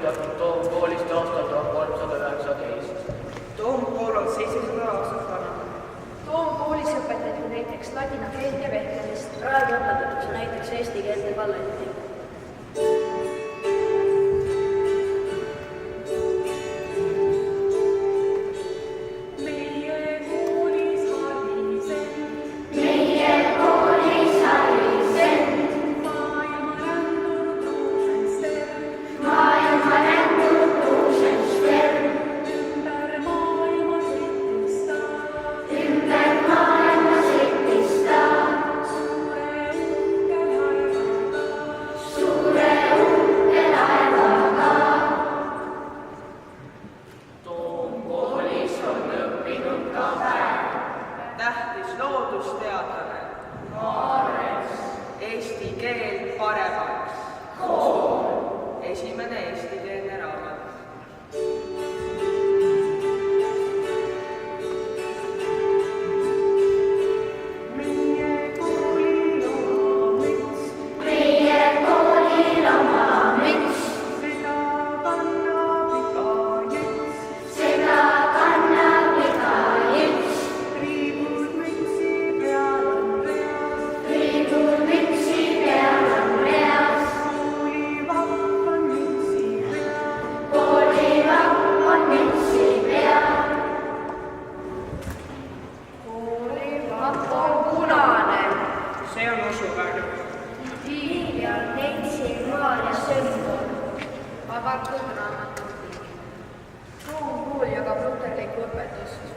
alustatud Toomkoolist aastal 1319. Toomkool on 700 aastat vana. Toomkoolis õpetati näiteks ladina keelt ja vehklemist. praegu õpetatakse näiteks eesti keelt ja balletti. Tähtis loodusteadlane. Maarjas. Eesti keel paremaks. Kool. Esimene eestikeelne raamat. See on usuväärne. Liivia on Neitsi Maarja sümbol. Avatud raamat. Toomkool jagab luterlikku õpetust.